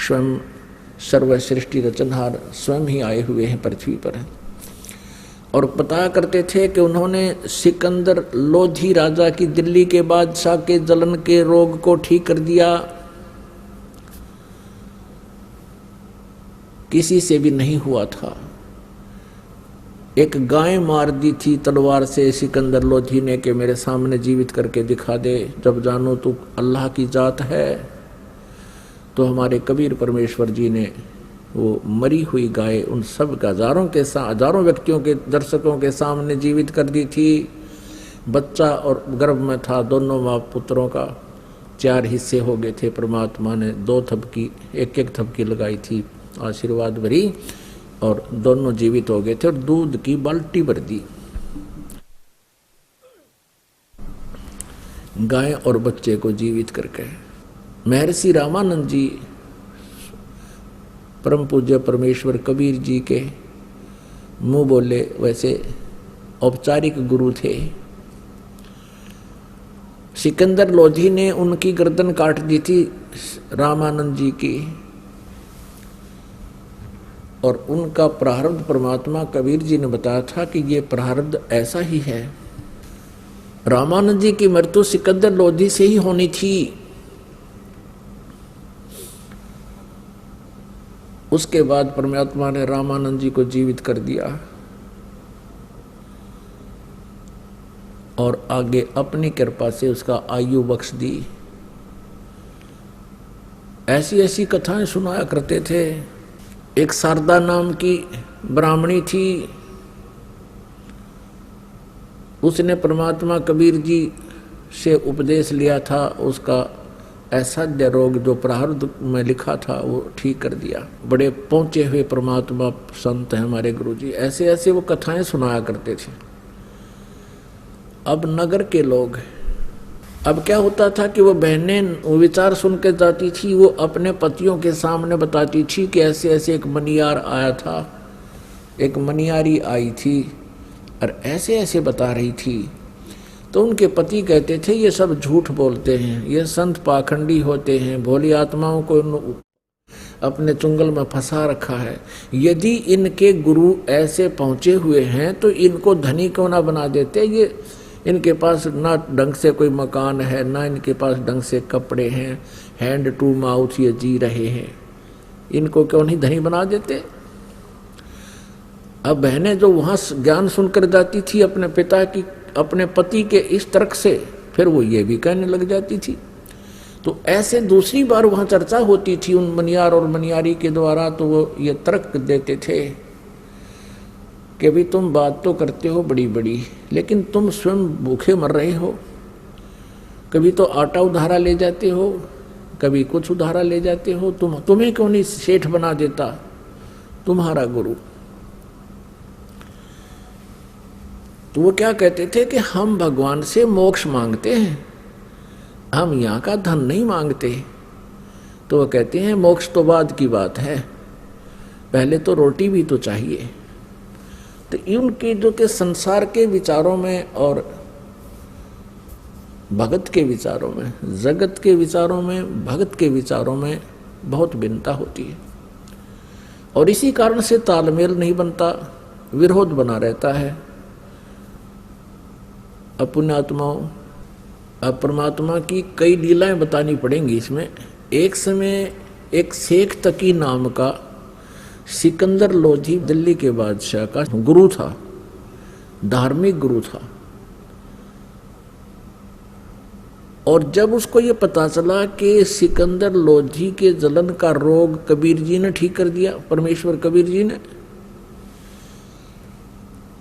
स्वयं सर्व सृष्टि रचनहार स्वयं ही आए हुए हैं पृथ्वी पर। और बताया करते थे कि उन्होंने सिकंदर लोधी राजा की, दिल्ली के बादशाह के जलन के रोग को ठीक कर दिया, किसी से भी नहीं हुआ था। एक गाय मार दी थी तलवार से सिकंदर लोधी ने कि मेरे सामने जीवित करके दिखा दे, जब जानो तो अल्लाह की जात है। तो हमारे कबीर परमेश्वर जी ने वो मरी हुई गाय उन सब हजारों व्यक्तियों के, दर्शकों के सामने जीवित कर दी थी। बच्चा और गर्भ में था, दोनों माँ पुत्रों का 4 हिस्से हो गए थे। परमात्मा ने 2 थपकी, एक थपकी लगाई थी आशीर्वाद भरी, और दोनों जीवित हो गए थे और दूध की बाल्टी भर दी। गाय और बच्चे को जीवित करके महर्षि रामानंद जी परम पूज्य परमेश्वर कबीर जी के मुंह बोले वैसे औपचारिक गुरु थे। सिकंदर लोधी ने उनकी गर्दन काट दी थी रामानंद जी की, और उनका प्रारब्ध परमात्मा कबीर जी ने बताया था कि ये प्रारब्ध ऐसा ही है। रामानंद जी की मृत्यु सिकंदर लोधी से ही होनी थी। उसके बाद परमात्मा ने रामानंद जी को जीवित कर दिया और आगे अपनी कृपा से उसका आयु बख्श दी। ऐसी ऐसी कथाएं सुनाया करते थे। एक शारदा नाम की ब्राह्मणी थी, उसने परमात्मा कबीर जी से उपदेश लिया था, उसका असाध्य रोग जो प्रारब्ध में लिखा था वो ठीक कर दिया। बड़े पहुंचे हुए परमात्मा संत हैं हमारे गुरु जी, ऐसे ऐसे वो कथाएं सुनाया करते थे। अब नगर के लोग, अब क्या होता था कि वो बहनें वो विचार सुन के जाती थी, वो अपने पतियों के सामने बताती थी कि ऐसे ऐसे एक मनियार आया था, एक मनियारी आई थी और ऐसे ऐसे बता रही थी। तो उनके पति कहते थे ये सब झूठ बोलते हैं, ये संत पाखंडी होते हैं, भोली आत्माओं को अपने चुंगल में फंसा रखा है। यदि इनके गुरु ऐसे पहुंचे हुए हैं तो इनको धनी क्यों ना बना देते। ये इनके पास ना ढंग से कोई मकान है, ना इनके पास ढंग से कपड़े हैं, हैंड टू माउथ ये जी रहे हैं, इनको क्यों नहीं धनी बना देते। अब बहनें जो वहाँ ज्ञान सुनकर जाती थी अपने पिता की, अपने पति के इस तर्क से, फिर वो ये भी कहने लग जाती थी। तो ऐसे दूसरी बार वहाँ चर्चा होती थी उन मनियार और मनियारी के द्वारा, तो वो ये तर्क देते थे कि भी तुम बात तो करते हो बड़ी बड़ी, लेकिन तुम स्वयं भूखे मर रहे हो। कभी तो आटा उधारा ले जाते हो, कभी कुछ उधारा ले जाते हो, तुम्हें क्यों नहीं सेठ बना देता तुम्हारा गुरु। तो वो क्या कहते थे कि हम भगवान से मोक्ष मांगते हैं, हम यहाँ का धन नहीं मांगते। तो वो कहते हैं मोक्ष तो बाद की बात है, पहले तो रोटी भी तो चाहिए। तो उनके जो के संसार के विचारों में और भगत के विचारों में, जगत के विचारों में, भगत के विचारों में बहुत भिन्नता होती है, और इसी कारण से तालमेल नहीं बनता, विरोध बना रहता है। पुण्यात्माओं, अब परमात्मा की कई लीलाएं बतानी पड़ेंगी इसमें। एक समय एक शेख तकी नाम का सिकंदर लोधी दिल्ली के बादशाह का गुरु था, धार्मिक गुरु था। और जब उसको ये पता चला कि सिकंदर लोधी के जलन का रोग कबीर जी ने ठीक कर दिया, परमेश्वर कबीर जी ने,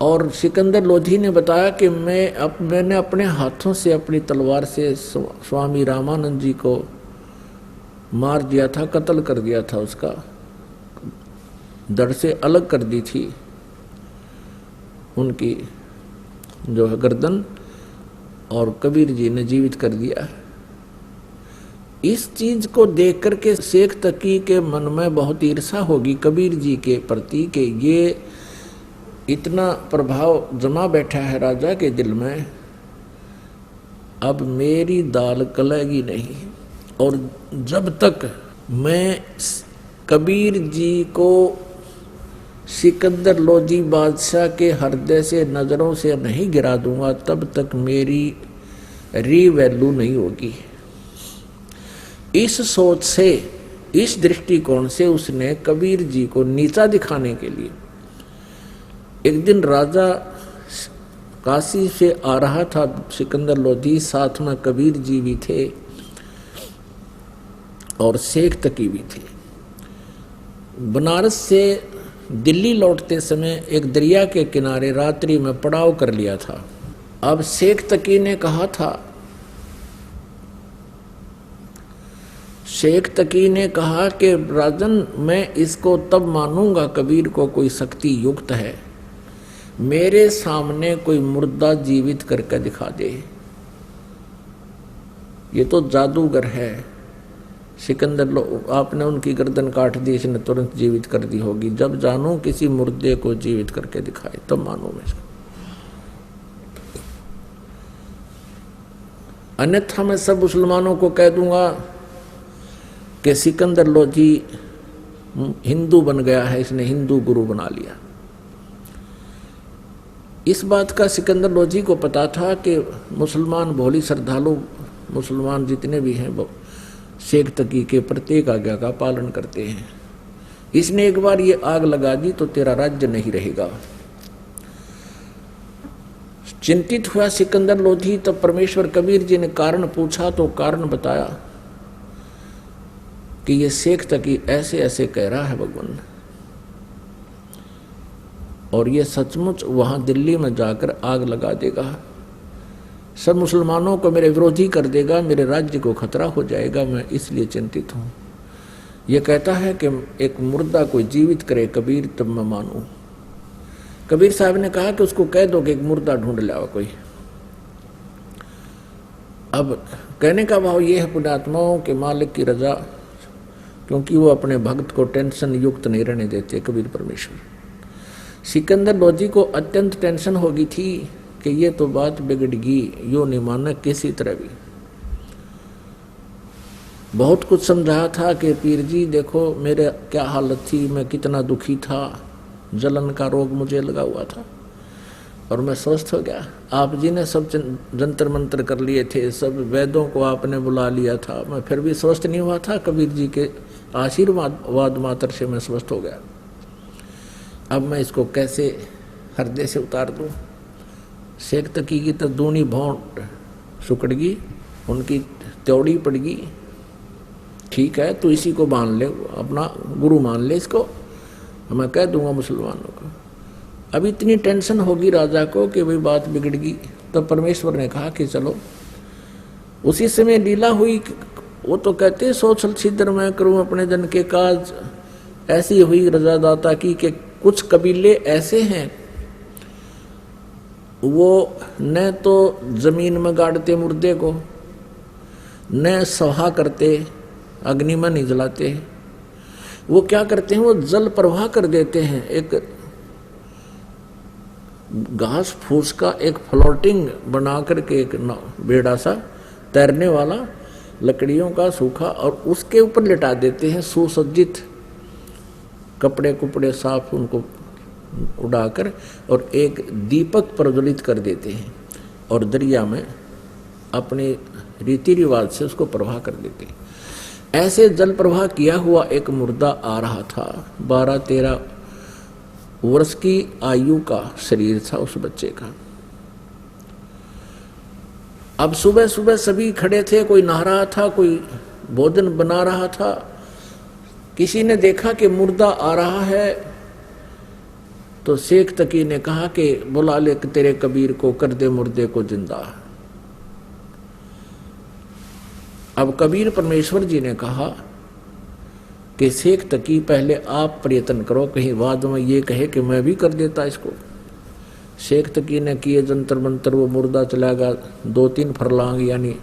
और सिकंदर लोधी ने बताया कि मैंने अपने हाथों से अपनी तलवार से स्वामी रामानंद जी को मार दिया था, कत्ल कर दिया था, उसका धड़ से अलग कर दी थी उनकी जो है गर्दन, और कबीर जी ने जीवित कर दिया। इस चीज को देख करके शेख तकी के मन में बहुत ईर्षा होगी कबीर जी के प्रति, कि ये इतना प्रभाव जमा बैठा है राजा के दिल में, अब मेरी दाल गलेगी नहीं, और जब तक मैं कबीर जी को सिकंदर लोधी बादशाह के हृदय से नजरों से नहीं गिरा दूंगा तब तक मेरी रीवैल्यू नहीं होगी। इस सोच से, इस दृष्टिकोण से उसने कबीर जी को नीचा दिखाने के लिए, एक दिन राजा काशी से आ रहा था सिकंदर लोधी, साथ में कबीर जी भी थे और शेख तकी भी थे। बनारस से दिल्ली लौटते समय एक दरिया के किनारे रात्रि में पड़ाव कर लिया था। अब शेख तकी ने कहा था, शेख तकी ने कहा कि राजन मैं इसको तब मानूंगा कबीर को कोई शक्ति युक्त है, मेरे सामने कोई मुर्दा जीवित करके दिखा दे। ये तो जादूगर है। सिकंदर आपने उनकी गर्दन काट दी, इसने तुरंत जीवित कर दी होगी। जब जानूं किसी मुर्दे को जीवित करके दिखाए तब मानूं मैं इसको, अन्यथा मैं सब मुसलमानों को कह दूंगा कि सिकंदर लोधी हिंदू बन गया है, इसने हिंदू गुरु बना लिया। इस बात का सिकंदर लोधी को पता था कि मुसलमान भोली श्रद्धालु मुसलमान जितने भी हैं वो शेख तकी के प्रत्येक आज्ञा का पालन करते हैं। इसने एक बार ये आग लगा दी तो तेरा राज्य नहीं रहेगा। चिंतित हुआ सिकंदर लोधी। तब परमेश्वर कबीर जी ने कारण पूछा तो कारण बताया कि ये शेख तकी ऐसे ऐसे कह रहा है भगवान, और ये सचमुच वहां दिल्ली में जाकर आग लगा देगा, सब मुसलमानों को मेरे विरोधी कर देगा, मेरे राज्य को खतरा हो जाएगा, मैं इसलिए चिंतित हूं। ये कहता है कि एक मुर्दा कोई जीवित करे कबीर तब मैं मानूं। कबीर साहब ने कहा कि उसको कह दो कि एक मुर्दा ढूंढ लाओ कोई। अब कहने का भाव ये है पुण्यात्माओं के मालिक की रजा, क्योंकि वो अपने भक्त को टेंशन युक्त नहीं रहने देते कबीर परमेश्वर। सिकंदर लोधी को अत्यंत टेंशन हो गई थी कि ये तो बात बिगड़गी, यो नहीं माना किसी तरह भी। बहुत कुछ समझाया था कि पीर जी देखो मेरे क्या हालत थी, मैं कितना दुखी था, जलन का रोग मुझे लगा हुआ था और मैं स्वस्थ हो गया। आप जी ने सब जंतर मंत्र कर लिए थे, सब वैद्यों को आपने बुला लिया था, मैं फिर भी स्वस्थ नहीं हुआ था। कबीर जी के आशीर्वाद मात्र से मैं स्वस्थ हो गया। अब मैं इसको कैसे हृदय से उतार दूं। शेख तकी की तो दूनी भौंट सुकड़गी, उनकी त्योड़ी पड़गी। ठीक है तू इसी को मान ले, अपना गुरु मान ले इसको, मैं कह दूंगा मुसलमानों को। अब इतनी टेंशन होगी राजा को कि भाई बात बिगड़गी। तो परमेश्वर ने कहा कि चलो। उसी समय लीला हुई। वो तो कहते सोचल छिद्र मैं करूं अपने जन के काज, ऐसी हुई रजादाता की कि कुछ कबीले ऐसे हैं वो न तो जमीन में गाड़ते मुर्दे को, न सहा करते, अग्नि में नहीं जलाते। वो क्या करते हैं, वो जल प्रवाह कर देते हैं। एक घास फूस का एक फ्लोटिंग बना करके एक बेड़ा सा तैरने वाला लकड़ियों का सूखा, और उसके ऊपर लिटा देते हैं सुसज्जित कपड़े कुपड़े साफ उनको उड़ाकर, और एक दीपक प्रज्वलित कर देते हैं और दरिया में अपने रीति रिवाज से उसको प्रवाह कर देते हैं। ऐसे जल प्रवाह किया हुआ एक मुर्दा आ रहा था। 12-13 वर्ष की आयु का शरीर था उस बच्चे का। अब सुबह सुबह सभी खड़े थे, कोई नहा रहा था, कोई भोजन बना रहा था। किसी ने देखा कि मुर्दा आ रहा है तो शेख तकी ने कहा कि बुला ले तेरे कबीर को, कर दे मुर्दे को जिंदा। अब कबीर परमेश्वर जी ने कहा कि शेख तकी पहले आप प्रयत्न करो, कहीं बाद में ये कहे कि मैं भी कर देता इसको। शेख तकी ने किए जंतर मंतर, वो मुर्दा चला गया 2-3 फरलांग यानी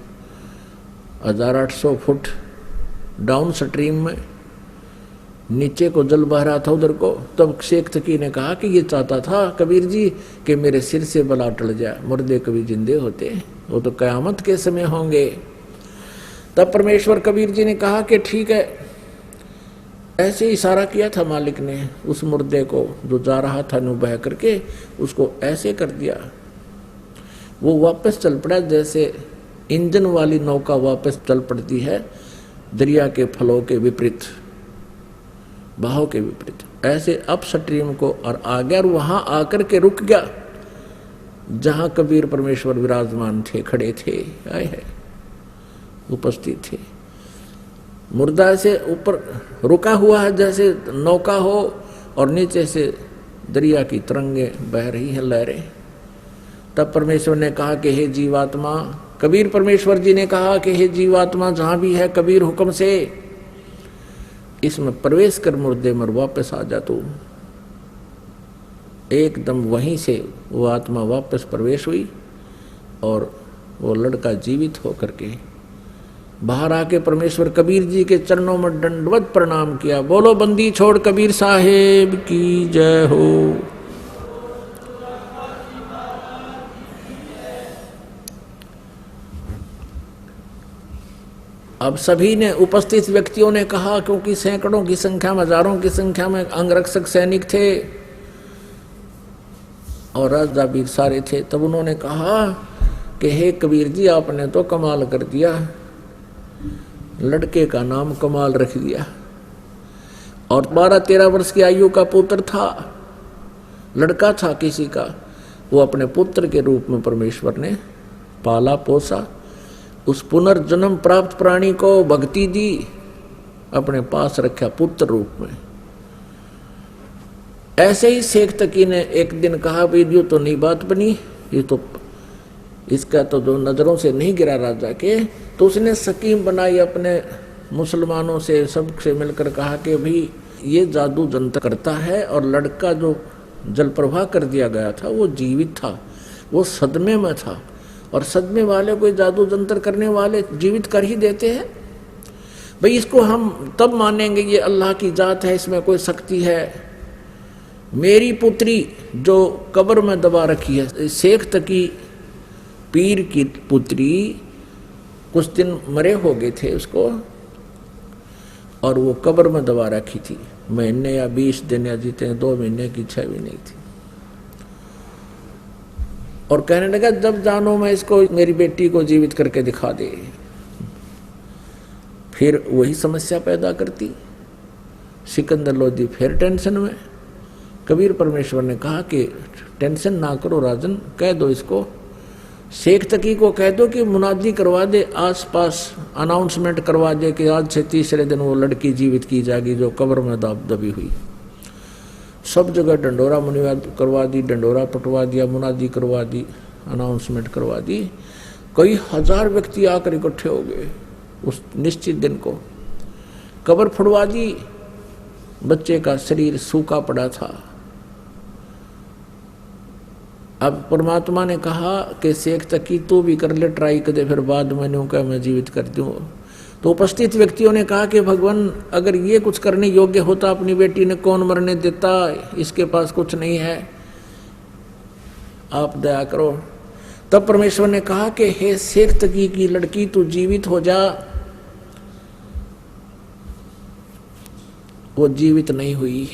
1800 फुट डाउन स्ट्रीम में, नीचे को जल बह रहा था उधर को। तब शेख तकी ने कहा कि ये चाहता था कबीर जी कि मेरे सिर से बला टल जाए, मुर्दे कभी जिंदे होते हैं, वो तो कयामत के समय होंगे। तब परमेश्वर कबीर जी ने कहा कि ठीक है, ऐसे इशारा किया था मालिक ने उस मुर्दे को जो जा रहा था नु बह करके, उसको ऐसे कर दिया। वो वापस चल पड़ा जैसे इंजन वाली नौका वापस चल पड़ती है दरिया के फ्लो के विपरीत, बहाव के विपरीत। ऐसे अप स्ट्रीम को और आ गया और वहां आकर के रुक गया जहां कबीर परमेश्वर विराजमान थे, खड़े थे, आए हैं, उपस्थित थे। मुर्दा से ऊपर रुका हुआ है जैसे नौका हो और नीचे से दरिया की तरंगे बह रही हैं, लहरें। तब परमेश्वर ने कहा कि हे जीवात्मा, कबीर परमेश्वर जी ने कहा कि हे जीवात्मा जहां भी है कबीर हुक्म से इसमें प्रवेश कर मुर्दे मर वापस आ जा तू। एकदम वहीं से वो आत्मा वापस प्रवेश हुई और वो लड़का जीवित होकर के बाहर आके परमेश्वर कबीर जी के चरणों में दंडवत प्रणाम किया। बोलो बंदी छोड़ कबीर साहेब की जय हो। अब सभी ने, उपस्थित व्यक्तियों ने कहा, क्योंकि सैकड़ों की संख्या में, हजारों की संख्या में अंगरक्षक सैनिक थे और राजा भी सारे थे, तब उन्होंने कहा कि हे कबीर जी आपने तो कमाल कर दिया, लड़के का नाम कमाल रख दिया। और 12-13 वर्ष की आयु का पुत्र था, लड़का था किसी का, वो अपने पुत्र के रूप में परमेश्वर ने पाला पोसा, उस पुनर्जन्म प्राप्त प्राणी को भक्ति दी, अपने पास रखा पुत्र रूप में। ऐसे ही शेख तकी ने एक दिन कहा भाई ये तो नई बात बनी, ये तो इसका तो जो नजरों से नहीं गिरा राजा के, तो उसने स्कीम बनाई अपने मुसलमानों से, सबसे मिलकर कहा कि भाई ये जादू जंतर करता है और लड़का जो जल प्रवाह कर दिया गया था वो जीवित था, वो सदमे में था और सदमे वाले कोई जादू जंतर करने वाले जीवित कर ही देते हैं। भाई इसको हम तब मानेंगे ये अल्लाह की जात है, इसमें कोई शक्ति है। मेरी पुत्री जो कब्र में दबा रखी है, शेख तकी पीर की पुत्री, कुछ दिन मरे हो गए थे उसको और वो कब्र में दबा रखी थी, महीने या 20 दिन या जीते 2 महीने की 6 भी नहीं थी। और कहने लगा जब जानो मैं इसको, मेरी बेटी को जीवित करके दिखा दे। फिर वही समस्या पैदा करती। सिकंदर लोधी फिर टेंशन में। कबीर परमेश्वर ने कहा कि टेंशन ना करो राजन, कह दो इसको, शेख तकी को कह दो कि मुनादी करवा दे, आसपास अनाउंसमेंट करवा दे कि आज से तीसरे दिन वो लड़की जीवित की जाएगी जो कब्र में दबी हुई। सब जगह डंडोरा मुनिवाद करवा दी, डंडोरा पटवा दिया, मुनादी करवा दी, अनाउंसमेंट करवा दी। कई हजार व्यक्ति आकर इकट्ठे हो गए उस निश्चित दिन को। कब्र फुड़वा दी, बच्चे का शरीर सूखा पड़ा था। अब परमात्मा ने कहा कि शेख तकी तू भी कर ले ट्राई कर दे, फिर बाद में क्या मैं जीवित कर दूं। तो उपस्थित व्यक्तियों ने कहा कि भगवान अगर ये कुछ करने योग्य होता अपनी बेटी ने कौन मरने देता, इसके पास कुछ नहीं है, आप दया करो। तब परमेश्वर ने कहा कि हे शेख तकी की लड़की तू जीवित हो जा। वो जीवित नहीं हुई।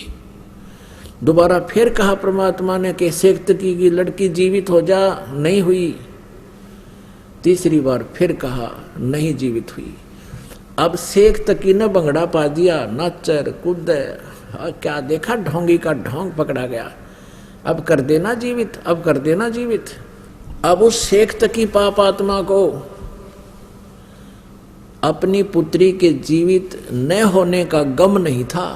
दोबारा फिर कहा परमात्मा ने कि शेख तकी की लड़की जीवित हो जा, नहीं हुई। तीसरी बार फिर कहा, नहीं जीवित हुई। अब शेख तकी ने भंगड़ा पा दिया, नाचर कूद, क्या देखा, ढोंगी का ढोंग पकड़ा गया। अब कर देना जीवित, अब कर देना जीवित। अब उस शेख तकी पाप आत्मा को अपनी पुत्री के जीवित न होने का गम नहीं था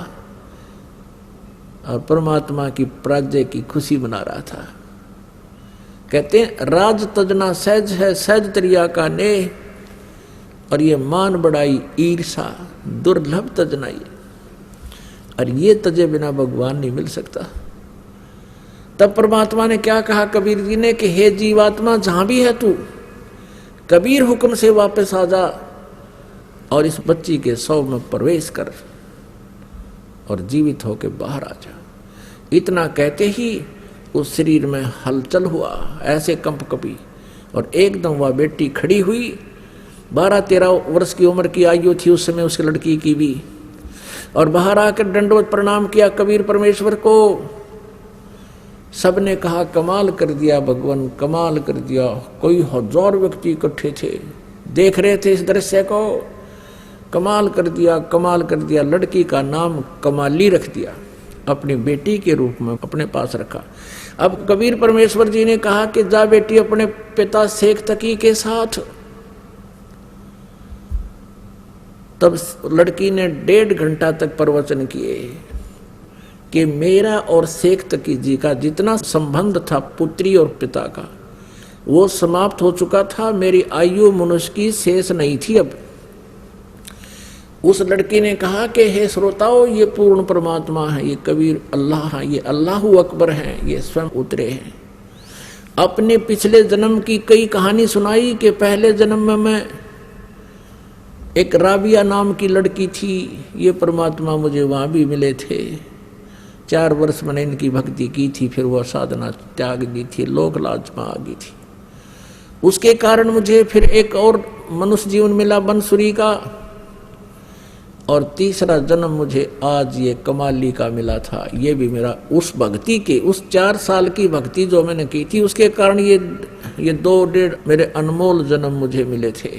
और परमात्मा की पराजय की खुशी मना रहा था। कहते हैं राज तजना सहज है, सहज तरिया का ने, और ये मान बढ़ाई ईर्षा दुर्लभ तजनाई, और ये तजे बिना भगवान नहीं मिल सकता। तब परमात्मा ने क्या कहा कबीर जी ने कि हे जीवात्मा जहां भी है तू, कबीर हुक्म से वापस आ जा और इस बच्ची के शव में प्रवेश कर और जीवित होकर बाहर आ जा। इतना कहते ही उस शरीर में हलचल हुआ, ऐसे कंप कपी, और एकदम वह बेटी खड़ी हुई। 12-13 वर्ष की उम्र की आयु थी उस समय उस लड़की की भी। और बाहर आकर दंडवत प्रणाम किया कबीर परमेश्वर को। सबने कहा कमाल कर दिया भगवान, कमाल कर दिया। कोई 1000 व्यक्ति इकट्ठे थे, देख रहे थे इस दृश्य को। कमाल कर दिया, कमाल कर दिया। लड़की का नाम कमाली रख दिया, अपनी बेटी के रूप में अपने पास रखा। अब कबीर परमेश्वर जी ने कहा कि जा बेटी अपने पिता शेख तकी के साथ। तब लड़की ने 1.5 घंटा तक प्रवचन किए कि मेरा और शेख तकी जी का जितना संबंध था पुत्री और पिता का, वो समाप्त हो चुका था। मेरी आयु मनुष्य की शेष नहीं थी अब। उस लड़की ने कहा कि हे श्रोताओं, ये पूर्ण परमात्मा है, ये कबीर अल्लाह है, ये अल्लाहु अकबर है, ये स्वयं उतरे हैं। अपने पिछले जन्म की कई कहानी सुनाई कि पहले जन्म में मैं एक राबिया नाम की लड़की थी, ये परमात्मा मुझे वहाँ भी मिले थे। 4 वर्ष मैंने इनकी भक्ति की थी, फिर वह साधना त्याग दी थी, लोक लाज में आ गई थी। उसके कारण मुझे फिर एक और मनुष्य जीवन मिला बंसुरी का, और तीसरा जन्म मुझे आज ये कमाली का मिला था। ये भी मेरा उस भक्ति के, उस 4 साल की भक्ति जो मैंने की थी, उसके कारण ये 2 1.5 मेरे अनमोल जन्म मुझे मिले थे।